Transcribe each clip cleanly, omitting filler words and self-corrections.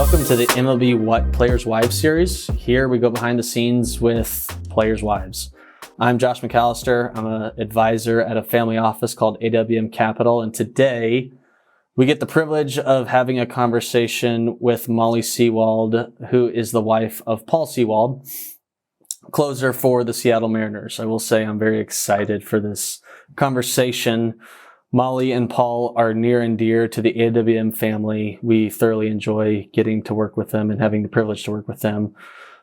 Welcome to the MLB What Players' Wives series. Here we go behind the scenes with players' wives. I'm Josh McAllister. I'm an advisor at a family office called AWM Capital, and today we get the privilege of having a conversation with Molly Sewald, who is the wife of Paul Sewald, closer for the Seattle Mariners. I will say I'm very excited for this conversation. Molly and Paul are near and dear to the AWM family. We thoroughly enjoy getting to work with them and having the privilege to work with them.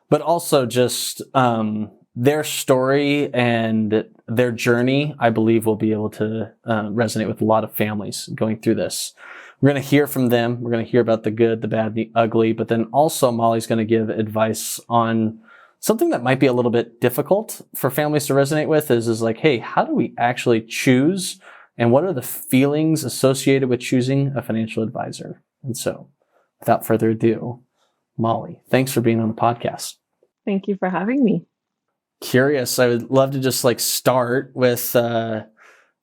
But also just their story and their journey, I believe, will be able to resonate with a lot of families going through this. We're going to hear from them. We're going to hear about the good, the bad, the ugly. But then also Molly's going to give advice on something that might be a little bit difficult for families to resonate with is like, hey, how do we actually choose? And what are the feelings associated with choosing a financial advisor? And so, without further ado, Molly, thanks for being on the podcast. Thank you for having me. Curious, I would love to just start with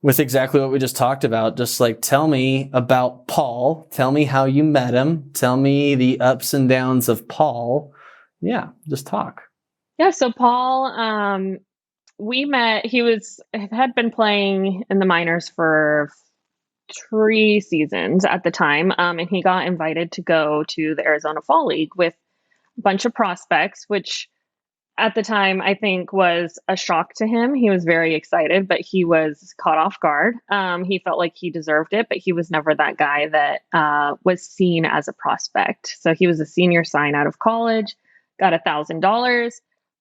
exactly what we just talked about. Just tell me about Paul. Tell me how you met him. Tell me the ups and downs of Paul. Yeah, just talk. Yeah, so Paul, we met, had been playing in the minors for 3 seasons at the time, and he got invited to go to the Arizona Fall League with a bunch of prospects, which at the time I think was a shock to him. He was very excited, but he was caught off guard. He felt like he deserved it, but he was never that guy that was seen as a prospect. So he was a senior sign out of college, got $1,000.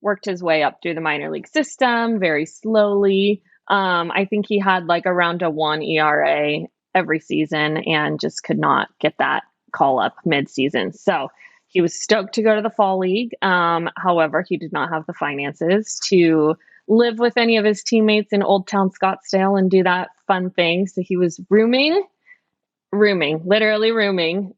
Worked his way up through the minor league system very slowly. I think he had around a 1 ERA every season and just could not get that call up mid-season. So he was stoked to go to the Fall League. However, he did not have the finances to live with any of his teammates in Old Town Scottsdale and do that fun thing. So he was literally rooming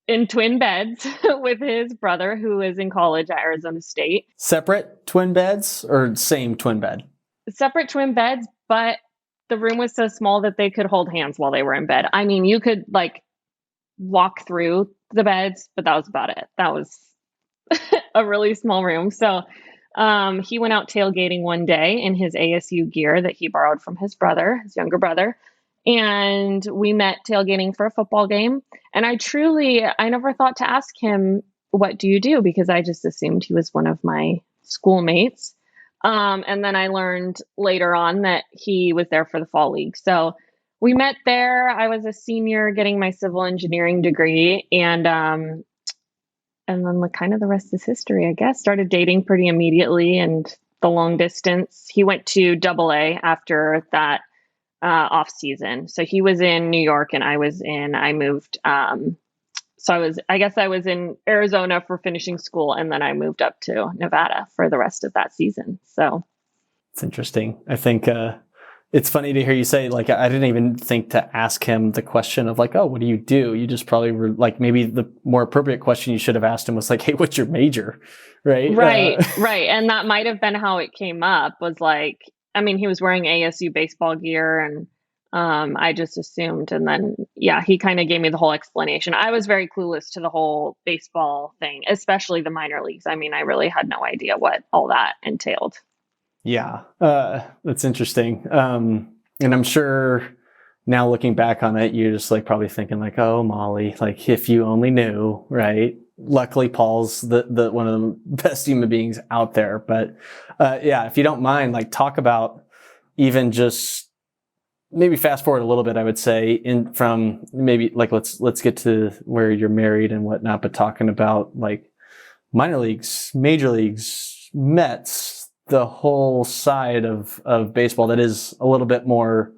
in twin beds with his brother, who is in college at Arizona State. Separate twin beds or same twin bed? Separate twin beds, but the room was so small that they could hold hands while they were in bed. I mean, you could walk through the beds, but that was about it. That was a really small room. So he went out tailgating one day in his ASU gear that he borrowed from his brother, his younger brother. And we met tailgating for a football game. And I never thought to ask him, what do you do? Because I just assumed he was one of my schoolmates. And then I learned later on that he was there for the Fall League. So we met there. I was a senior getting my civil engineering degree. And then kind of the rest is history, I guess. Started dating pretty immediately and the long distance. He went to AA after that off season. So he was in New York and I moved. So I was in Arizona for finishing school, and then I moved up to Nevada for the rest of that season. So it's interesting. I think it's funny to hear you say, I didn't even think to ask him the question of oh, what do you do? You just probably were maybe the more appropriate question you should have asked him was hey, what's your major? Right. Right. And that might have been how it came up was he was wearing ASU baseball gear and I just assumed. And then, he kind of gave me the whole explanation. I was very clueless to the whole baseball thing, especially the minor leagues. I really had no idea what all that entailed. Yeah, that's interesting. And I'm sure now looking back on it, you're just probably thinking oh, Molly, if you only knew, right? Luckily, Paul's the one of the best human beings out there. But if you don't mind, talk about even just maybe fast forward a little bit. I would say from maybe let's get to where you're married and whatnot. But talking about minor leagues, major leagues, Mets, the whole side of baseball that is a little bit more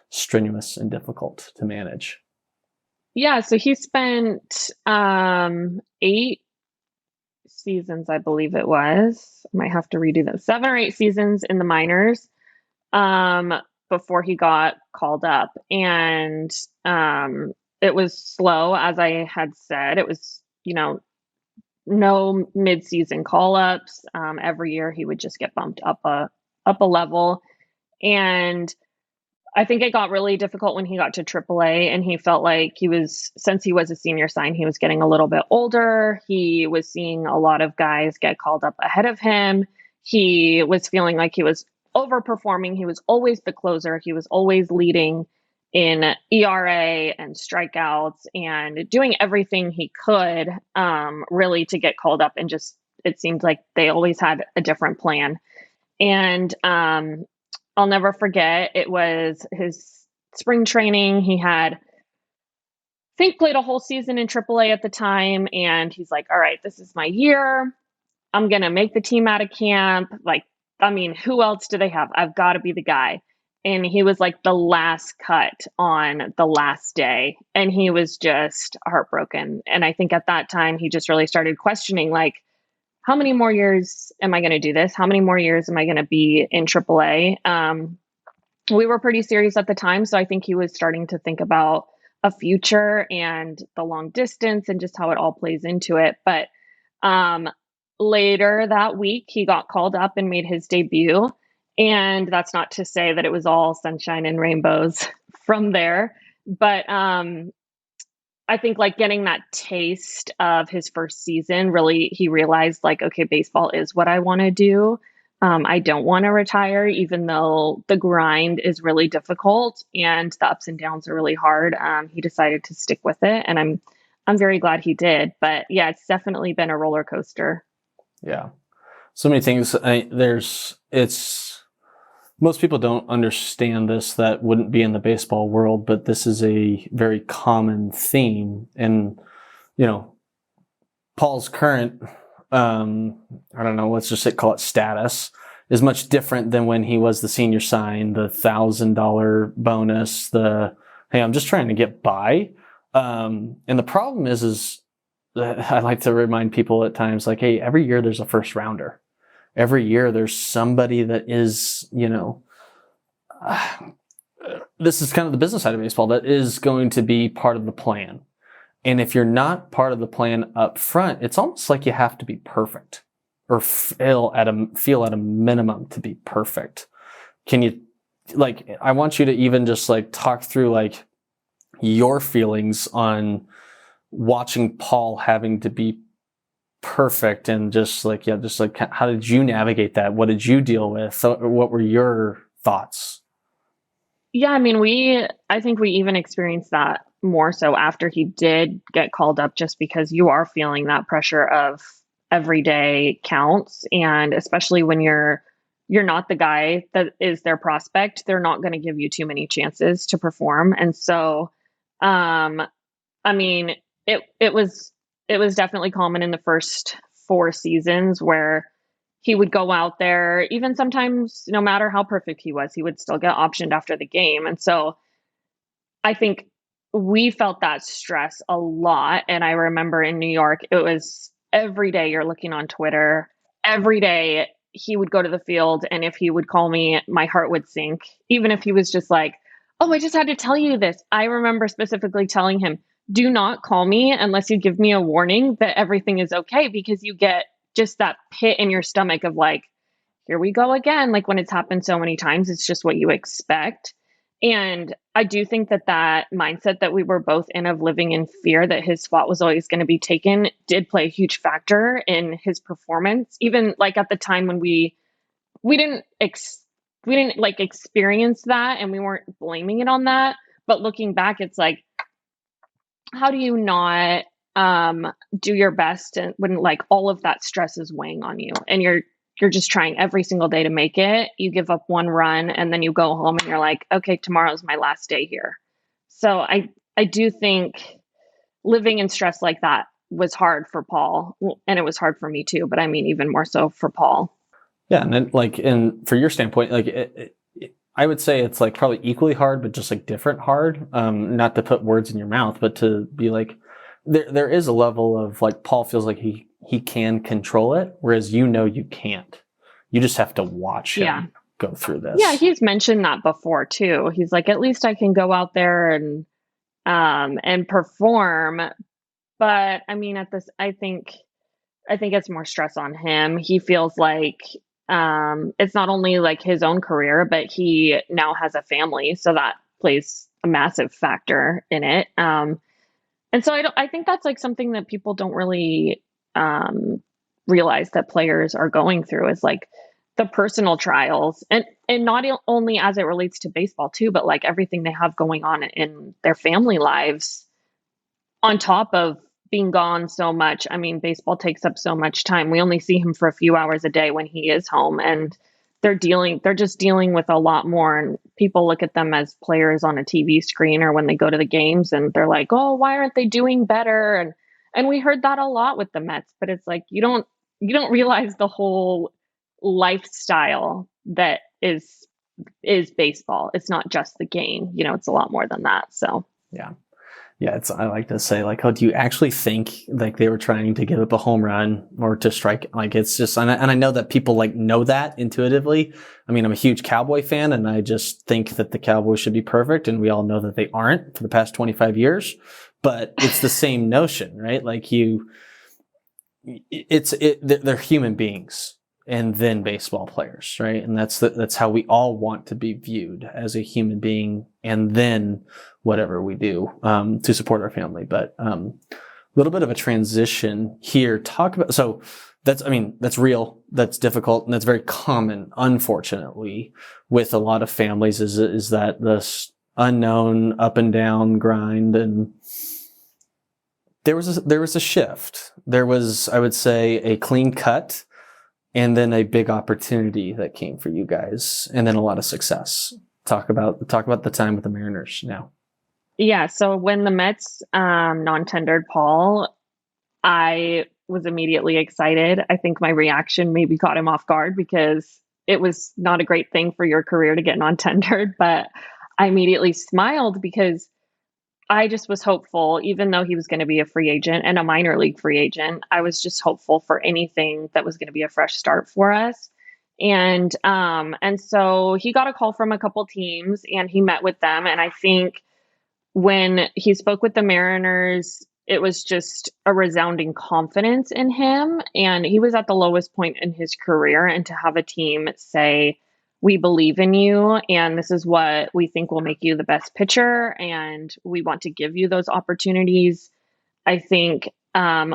strenuous and difficult to manage. Yeah, so he spent 8 seasons, I believe it was. I might have to redo those. 7 or 8 seasons in the minors before he got called up. And it was slow, as I had said. It was, no mid-season call-ups. Every year he would just get bumped up a level. And I think it got really difficult when he got to AAA, and he felt like since he was a senior sign, he was getting a little bit older. He was seeing a lot of guys get called up ahead of him. He was feeling like he was overperforming. He was always the closer. He was always leading in ERA and strikeouts and doing everything he could, really to get called up. And just, it seemed like they always had a different plan. And, I'll never forget, it was his spring training. He had, I think, played a whole season in AAA at the time. And he's like, all right, this is my year. I'm going to make the team out of camp. Like, I mean, who else do they have? I've got to be the guy. And he was like the last cut on the last day. And he was just heartbroken. And I think at that time, he just really started questioning, like, how many more years am I going to do this? How many more years am I going to be in AAA? We were pretty serious at the time, so I think he was starting to think about a future and the long distance and just how it all plays into it. But later that week, he got called up and made his debut. And that's not to say that it was all sunshine and rainbows from there. But I think like getting that taste of his first season, really, he realized like, okay, baseball is what I want to do. I don't want to retire, even though the grind is really difficult and the ups and downs are really hard. He decided to stick with it, and I'm very glad he did. But yeah, it's definitely been a roller coaster. Yeah, so many things. Most people don't understand this that wouldn't be in the baseball world, but this is a very common theme. And, Paul's current, I don't know, let's just call it status, is much different than when he was the senior sign, the $1,000 bonus, hey, I'm just trying to get by. And the problem is I like to remind people at times, like, hey, every year there's a first rounder. Every year there's somebody that is, this is kind of the business side of baseball, that is going to be part of the plan. And if you're not part of the plan up front, it's almost like you have to be perfect or feel at a minimum to be perfect. Can you, I want you to even just talk through your feelings on watching Paul having to be perfect, and how did you navigate that? What did you deal with? So what were your thoughts? Yeah, I mean, I think we even experienced that more so after he did get called up, just because you are feeling that pressure of every day counts. And especially when you're not the guy that is their prospect, they're not going to give you too many chances to perform. And so, I mean, it was definitely common in the first 4 seasons where he would go out there, even sometimes, no matter how perfect he was, he would still get optioned after the game. And so I think we felt that stress a lot. And I remember in New York, it was every day you're looking on Twitter. Every day he would go to the field, and if he would call me, my heart would sink. Even if he was just like, oh, I just had to tell you this. I remember specifically telling him, do not call me unless you give me a warning that everything is okay, because you get just that pit in your stomach of like, here we go again. Like when it's happened so many times, it's just what you expect. And I do think that mindset that we were both in of living in fear that his spot was always going to be taken did play a huge factor in his performance. Even like at the time when we didn't experience that, and we weren't blaming it on that. But looking back, it's like, how do you not do your best and when all of that stress is weighing on you, and you're just trying every single day to make it? You give up one run and then you go home and you're like, okay, tomorrow's my last day here. So I do think living in stress like that was hard for Paul, and it was hard for me too, but I mean, even more so for Paul. Yeah. And then and for your standpoint, I would say it's probably equally hard, but just different hard. Not to put words in your mouth, but to be there is a level of Paul feels like he can control it, whereas you can't. You just have to watch him go through this. Yeah, he's mentioned that before too. He's like, at least I can go out there and perform. But I mean, I think it's more stress on him. He feels like It's not only like his own career, but he now has a family, so that plays a massive factor in it. And so I think that's like something that people don't really realize that players are going through, is like the personal trials, and not only as it relates to baseball too, but like everything they have going on in their family lives on top of being gone so much. I mean, baseball takes up so much time. We only see him for a few hours a day when he is home, and they're just dealing with a lot more. And people look at them as players on a TV screen or when they go to the games, and they're like, "Oh, why aren't they doing better?" And we heard that a lot with the Mets, but it's like you don't realize the whole lifestyle that is baseball. It's not just the game. It's a lot more than that. So Yeah. Yeah, I like to say, like, oh, do you actually think like they were trying to give up a home run or to strike? Like, it's just, and I know that people like know that intuitively. I mean, I'm a huge Cowboy fan, and I just think that the Cowboys should be perfect, and we all know that they aren't for the past 25 years. But it's the same notion, right? Like they're human beings, and then baseball players, right? And that's how we all want to be viewed, as a human being, and then whatever we do to support our family. But a little bit of a transition here. So that's real, that's difficult, and that's very common, unfortunately, with a lot of families, is that this unknown up and down grind. And there was a shift. There was, I would say, a clean cut, and then a big opportunity that came for you guys, and then a lot of success. Talk about the time with the Mariners now. yeah, so when the Mets non-tendered Paul, I was immediately excited. I think my reaction maybe caught him off guard, because it was not a great thing for your career to get non-tendered, but I immediately smiled because I just was hopeful. Even though he was going to be a free agent and a minor league free agent, I was just hopeful for anything that was going to be a fresh start for us. And so he got a call from a couple teams, and he met with them. And I think when he spoke with the Mariners, it was just a resounding confidence in him. And he was at the lowest point in his career. And to have a team say, "We believe in you, and this is what we think will make you the best pitcher, and we want to give you those opportunities." I think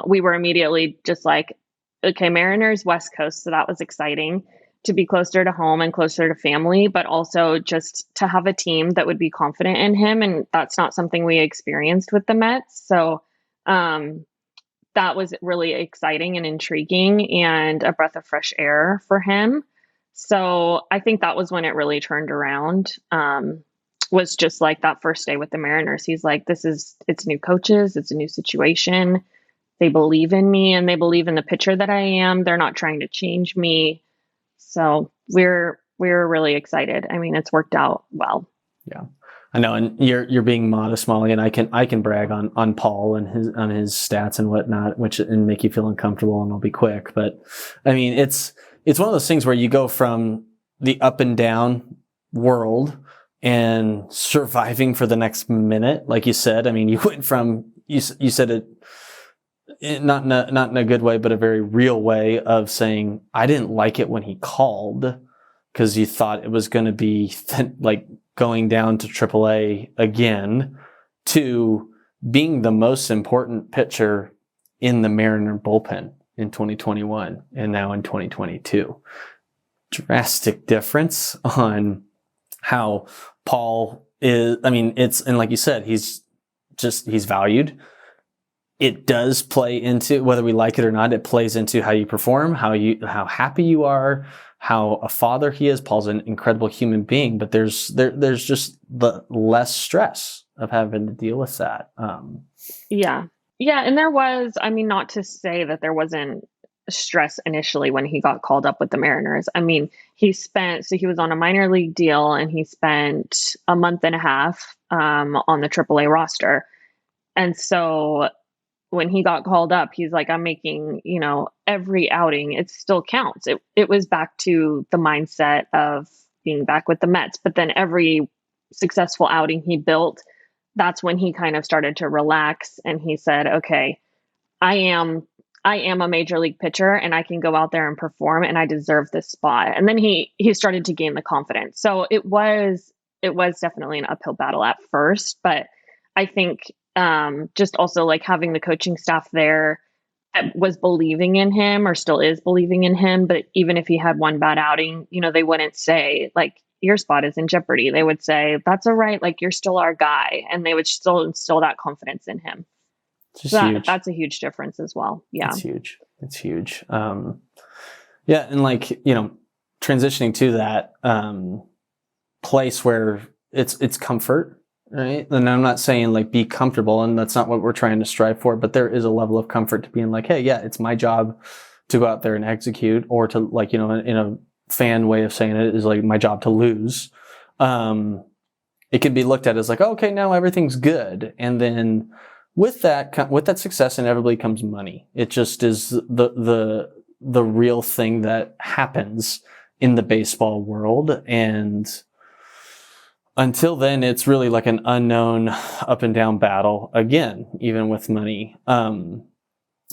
we were immediately just like, okay, Mariners West Coast. So that was exciting, to be closer to home and closer to family, but also just to have a team that would be confident in him. And that's not something we experienced with the Mets. So that was really exciting and intriguing, and a breath of fresh air for him. So I think that was when it really turned around. Was just like that first day with the Mariners. He's like, it's new coaches, it's a new situation. They believe in me, and they believe in the pitcher that I am. They're not trying to change me. So we're really excited. I mean, it's worked out well. Yeah, I know, and you're being modest, Molly, and I can brag on Paul and his stats and whatnot, and make you feel uncomfortable, and I'll be quick. But I mean, it's one of those things where you go from the up and down world and surviving for the next minute, like you said. I mean, you went from you said it. Not in a good way, but a very real way of saying, I didn't like it when he called, because you thought it was going to be like going down to AAA again, to being the most important pitcher in the Mariner bullpen in 2021 and now in 2022. Drastic difference on how Paul is. I mean, and like you said, he's valued. It does play into, whether we like it or not, it plays into how you perform, how happy you are, how a father he is. Paul's an incredible human being, but there's just the less stress of having to deal with that. Yeah. And there was, I mean, not to say that there wasn't stress initially when he got called up with the Mariners. I mean, he was on a minor league deal, and he spent a month and a half on the AAA roster. And so when he got called up, he's like, I'm making, every outing, it still counts. It was back to the mindset of being back with the Mets. But then every successful outing he built, that's when he kind of started to relax, and he said, okay, I am I am a major league pitcher and I can go out there and perform and I deserve this spot. And then he started to gain the confidence. So it was definitely an uphill battle at first, but I think just also like having the coaching staff there that was believing in him or still is believing in him. But even if he had one bad outing, they wouldn't say like your spot is in jeopardy. They would say, that's all right. Like you're still our guy. And they would still instill that confidence in him. It's So huge. that's a huge difference as well. Yeah. It's huge. It's huge. Yeah. And like, transitioning to that place where it's comfort, right? And I'm not saying like be comfortable, and that's not what we're trying to strive for, but there is a level of comfort to being like, hey, yeah, it's my job to go out there and execute, or to like, in a fan way of saying it is like my job to lose. It can be looked at as like, oh, okay, now everything's good. And then with that success inevitably comes money. It just is the real thing that happens in the baseball world. And until then, it's really like an unknown up and down battle again, even with money,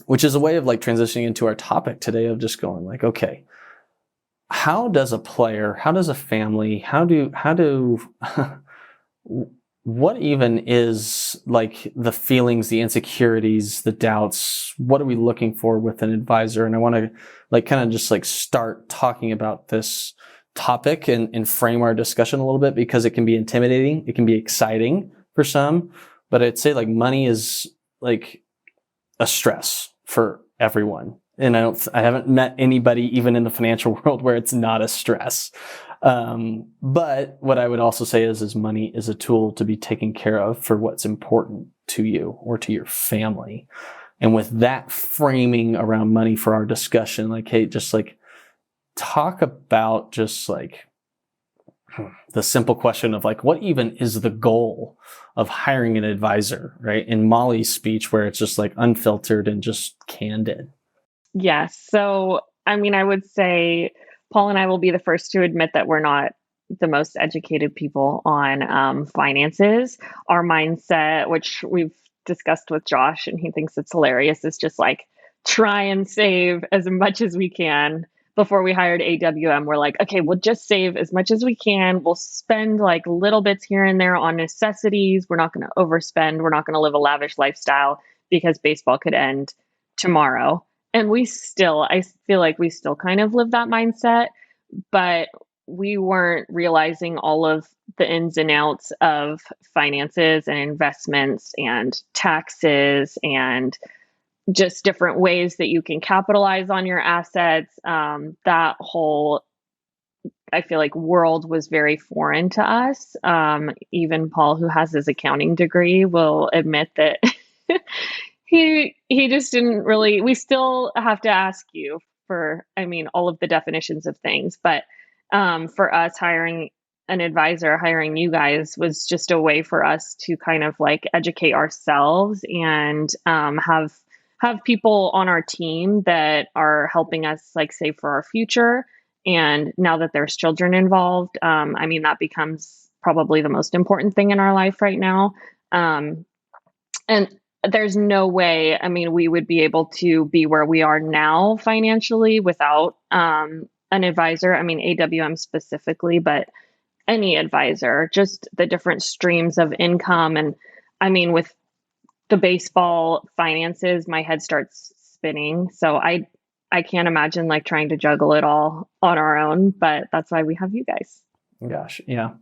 which is a way of like transitioning into our topic today of just going like, okay, how does a player, how does a family, what even is like the feelings, the insecurities, the doubts? What are we looking for with an advisor? And I want to like kind of just like start talking about this topic and frame our discussion a little bit, because it can be intimidating. It can be exciting for some, but I'd say like money is like a stress for everyone. And I haven't met anybody even in the financial world where it's not a stress. But what I would also say is money is a tool to be taken care of for what's important to you or to your family. And with that framing around money for our discussion, like, hey, just like talk about just like the simple question of like, what even is the goal of hiring an advisor, right? In Molly's speech, where it's just like unfiltered and just candid. Yes. So, I mean, I would say Paul and I will be the first to admit that we're not the most educated people on finances. Our mindset, which we've discussed with Josh, and he thinks it's hilarious, is just like try and save as much as we can. Before we hired AWM, we're like, okay, we'll just save as much as we can. We'll spend like little bits here and there on necessities. We're not going to overspend. We're not going to live a lavish lifestyle because baseball could end tomorrow. And I feel like we still kind of live that mindset, but we weren't realizing all of the ins and outs of finances and investments and taxes and just different ways that you can capitalize on your assets. That whole, I feel like, world was very foreign to us. Even Paul, who has his accounting degree, will admit that he just didn't really. We still have to ask you for, I mean, all of the definitions of things, but for us, hiring an advisor, hiring you guys was just a way for us to kind of like educate ourselves and have people on our team that are helping us like save for our future. And now that there's children involved, I mean, that becomes probably the most important thing in our life right now. And there's no way, I mean, we would be able to be where we are now financially without an advisor. I mean, AWM specifically, but any advisor, just the different streams of income. And I mean, with the baseball finances, my head starts spinning. So I can't imagine like trying to juggle it all on our own, but that's why we have you guys. Gosh, yeah.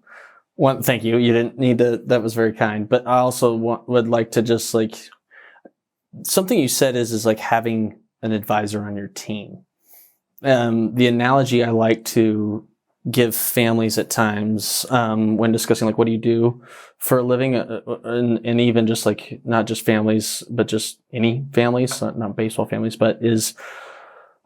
Well, thank you. You didn't need to, that was very kind. But I also would like to just like, something you said is like having an advisor on your team. The analogy I like to give families at times when discussing like what do you do for a living, and even just like not just families but just any families, not baseball families, but is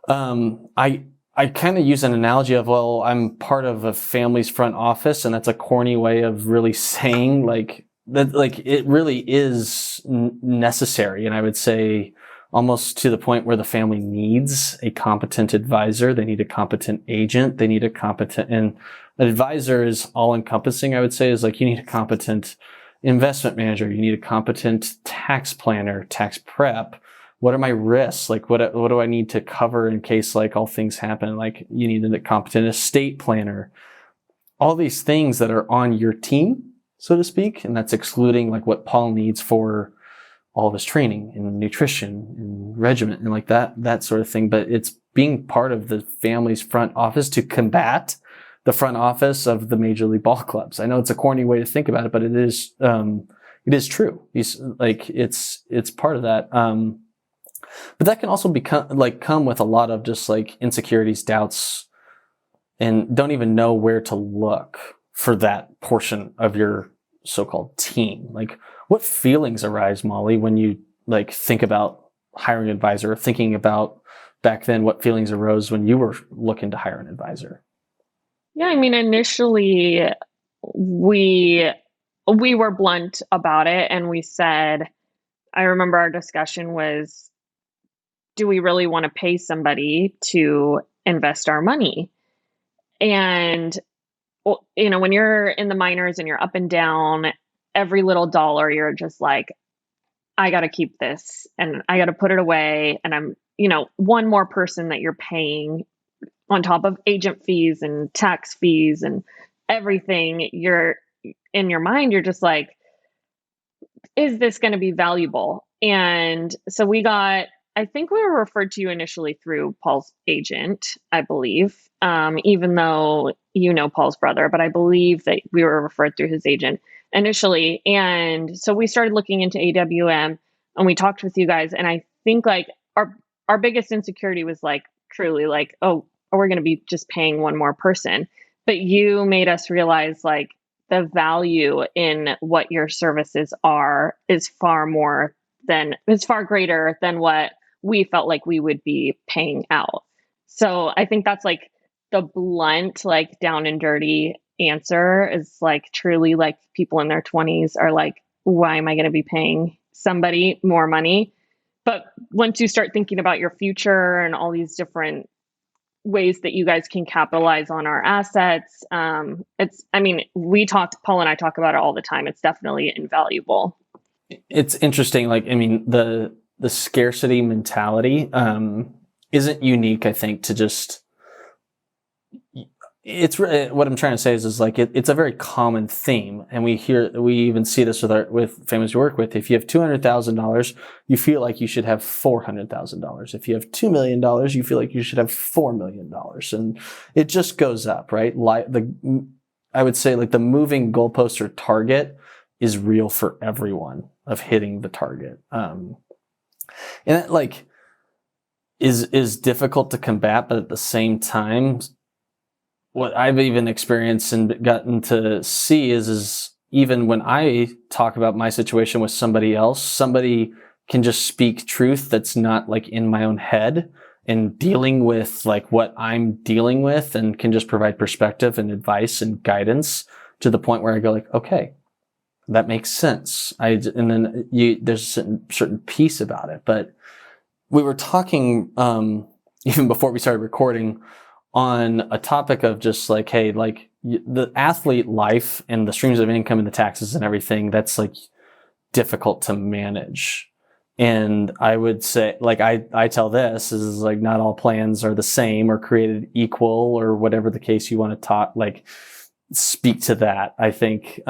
I kind of use an analogy of, well, I'm part of a family's front office, and that's a corny way of really saying like that, like it really is necessary. And I would say almost to the point where the family needs a competent advisor. They need a competent agent. They need a competent, and an advisor is all encompassing. I would say is like, you need a competent investment manager. You need a competent tax planner, tax prep, what are my risks? Like, what do I need to cover in case like all things happen? Like, you need a competent estate planner, all these things that are on your team, so to speak. And that's excluding like what Paul needs for all of his training and nutrition and regiment and like that sort of thing. But it's being part of the family's front office to combat the front office of the Major League ball clubs. I know it's a corny way to think about it, but it is true. It's part of that. But that can also come with a lot of just like insecurities, doubts, and don't even know where to look for that portion of your so-called team. Like, what feelings arise, Molly, when you like think about hiring an advisor, or thinking about back then, what feelings arose when you were looking to hire an advisor? Yeah, I mean, initially we were blunt about it, and we said, I remember our discussion was, do we really want to pay somebody to invest our money? And when you're in the minors and you're up and down, every little dollar, you're just like, I got to keep this and I got to put it away. And I'm, one more person that you're paying on top of agent fees and tax fees and everything. You're in your mind, you're just like, is this going to be valuable? And so I think we were referred to you initially through Paul's agent, I believe, even though Paul's brother, but I believe that we were referred through his agent initially. And so we started looking into AWM and we talked with you guys. And I think like our biggest insecurity was like truly like, oh, we're going to be just paying one more person. But you made us realize like the value in what your services are is far greater than what we felt like we would be paying out. So I think that's like the blunt, like down and dirty answer is like truly like people in their 20s are like, why am I going to be paying somebody more money? But once you start thinking about your future and all these different ways that you guys can capitalize on our assets, Paul and I talk about it all the time. It's definitely invaluable. It's interesting. Like, I mean, the scarcity mentality isn't unique, I think, to just, it's what I'm trying to say is like it's a very common theme, and we even see this with families we work with. If you have $200,000, you feel like you should have $400,000. If you have $2 million, you feel like you should have $4 million, and it just goes up, right? I would say like the moving goalpost or target is real for everyone of hitting the target, and that like is difficult to combat, but at the same time, what I've even experienced and gotten to see is even when I talk about my situation with somebody else, somebody can just speak truth that's not like in my own head and dealing with like what I'm dealing with, and can just provide perspective and advice and guidance to the point where I go like, okay, that makes sense. There's a certain peace about it. But we were talking, even before we started recording, on a topic of just like, hey, like the athlete life and the streams of income and the taxes and everything, that's like difficult to manage. And I would say, like, I tell this is like, not all plans are the same or created equal, or whatever the case you want to talk, like speak to that. I think,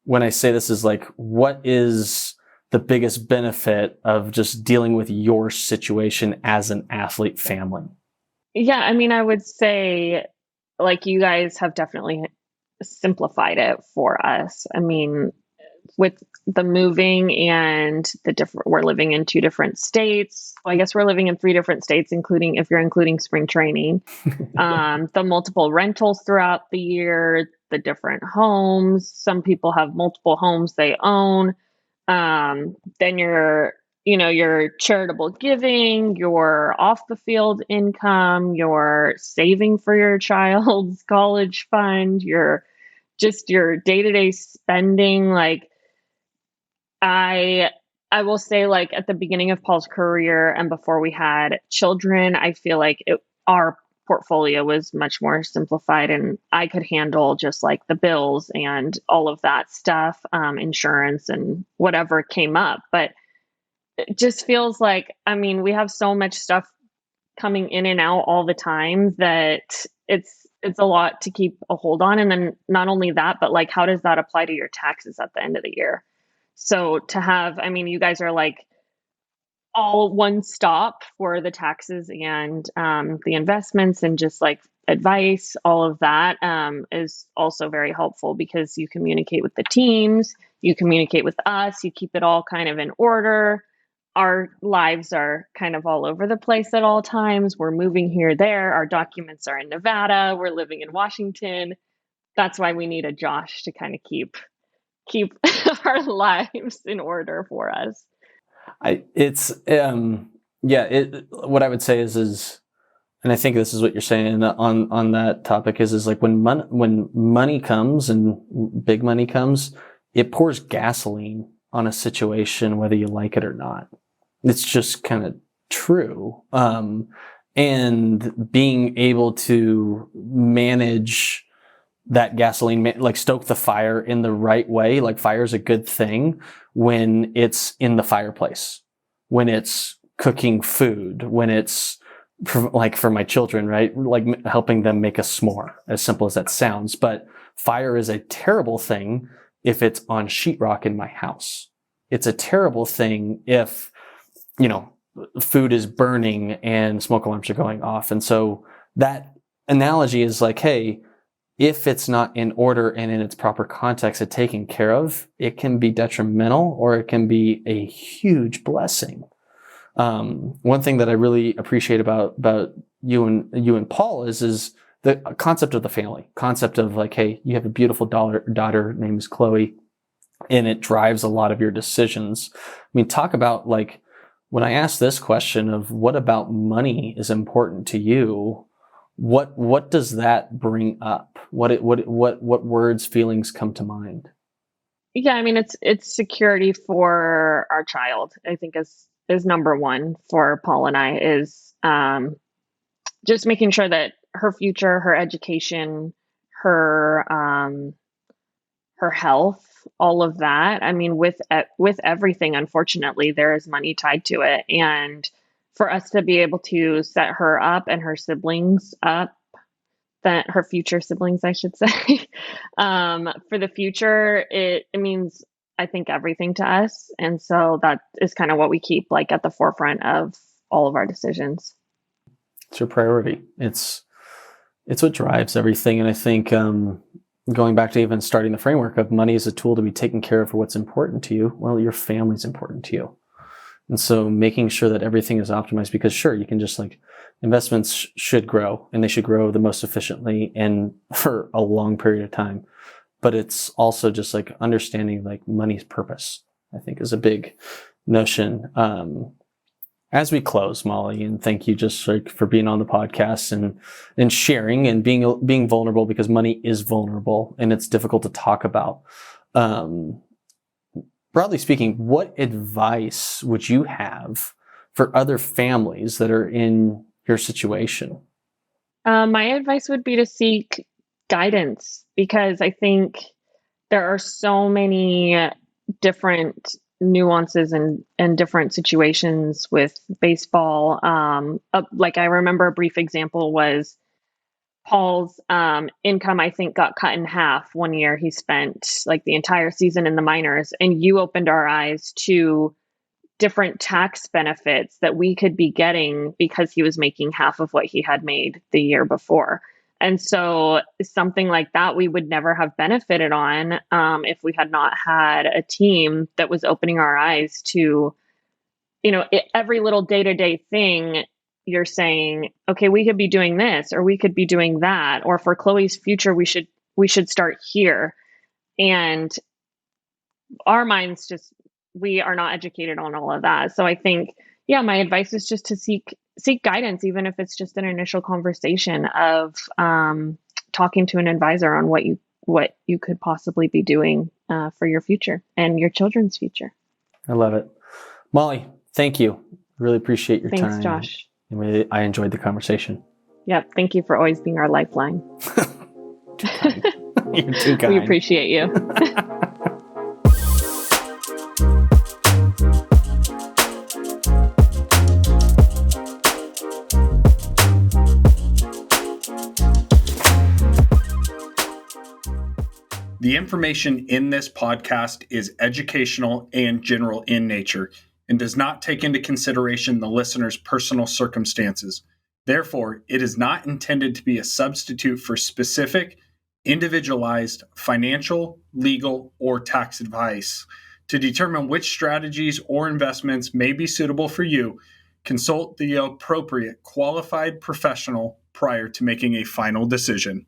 when I say this is like, what is the biggest benefit of just dealing with your situation as an athlete family? Yeah, I mean, I would say like you guys have definitely simplified it for us. I mean, with the moving and we're living in 2 different states. Well, I guess we're living in 3 different states, if you're including spring training, the multiple rentals throughout the year, the different homes. Some people have multiple homes they own. Then your charitable giving, your off the field income, your saving for your child's college fund, your day-to-day spending. Like I will say, like at the beginning of Paul's career and before we had children, I feel like our portfolio was much more simplified, and I could handle just like the bills and all of that stuff, insurance and whatever came up. But it just feels like, I mean, we have so much stuff coming in and out all the time that it's a lot to keep a hold on. And then not only that, but like, how does that apply to your taxes at the end of the year? So to have, I mean, you guys are like all one stop for the taxes and the investments and just like advice, all of that is also very helpful because you communicate with the teams, you communicate with us, you keep it all kind of in order. Our lives are kind of all over the place at all times. We're moving here, there. Our documents are in Nevada. We're living in Washington. That's why we need a Josh to kind of keep our lives in order for us. What I would say is, and I think this is what you're saying on that topic is like when money comes and big money comes, it pours gasoline on a situation, whether you like it or not. It's just kind of true. And being able to manage that gasoline, like stoke the fire in the right way, like fire is a good thing when it's in the fireplace, when it's cooking food, when it's like for my children, right? Like helping them make a s'more, as simple as that sounds. But fire is a terrible thing if it's on sheetrock in my house. It's a terrible thing if, food is burning and smoke alarms are going off. And so that analogy is like, hey, if it's not in order and in its proper context and taken care of, it can be detrimental or it can be a huge blessing. One thing that I really appreciate about you and Paul is the concept of the family, concept of like, hey, you have a beautiful daughter named is Chloe, and it drives a lot of your decisions. I mean, talk about like, when I ask this question of what about money is important to you, what does that bring up? What words, feelings come to mind? Yeah, I mean, it's security for our child, I think is number one for Paul and I, is just making sure that her future, her education, her health, all of that. I mean, with everything, unfortunately, there is money tied to it. And for us to be able to set her up and her siblings up, that her future siblings, I should say, for the future, it means, I think, everything to us. And so that is kind of what we keep like at the forefront of all of our decisions. It's your priority. It's what drives everything. And I think, going back to even starting the framework of money as a tool to be taken care of for what's important to you, well, your family's important to you. And so making sure that everything is optimized, because sure, you can just like, investments should grow and they should grow the most efficiently and for a long period of time. But it's also just like understanding like money's purpose, I think is a big notion. As we close, Molly, and thank you just like for being on the podcast and sharing and being vulnerable, because money is vulnerable and it's difficult to talk about. Broadly speaking, what advice would you have for other families that are in your situation? My advice would be to seek guidance, because I think there are so many different nuances and different situations with baseball. Like I remember a brief example was Paul's income, I think, got cut in half one year. He spent like the entire season in the minors, and you opened our eyes to different tax benefits that we could be getting because he was making half of what he had made the year before. And so something like that we would never have benefited on if we had not had a team that was opening our eyes to, every little day-to-day thing. You're saying, okay, we could be doing this, or we could be doing that, or for Chloe's future, we should start here. And our minds we are not educated on all of that. So I think, my advice is just to seek guidance, even if it's just an initial conversation of talking to an advisor on what you could possibly be doing for your future and your children's future. I love it. Molly, thank you. Really appreciate your time. Thanks, Josh. I enjoyed the conversation. Yep. Thank you for always being our lifeline. Too kind. You're too kind. We appreciate you. The information in this podcast is educational and general in nature and does not take into consideration the listener's personal circumstances. Therefore, it is not intended to be a substitute for specific, individualized financial, legal, or tax advice. To determine which strategies or investments may be suitable for you, consult the appropriate qualified professional prior to making a final decision.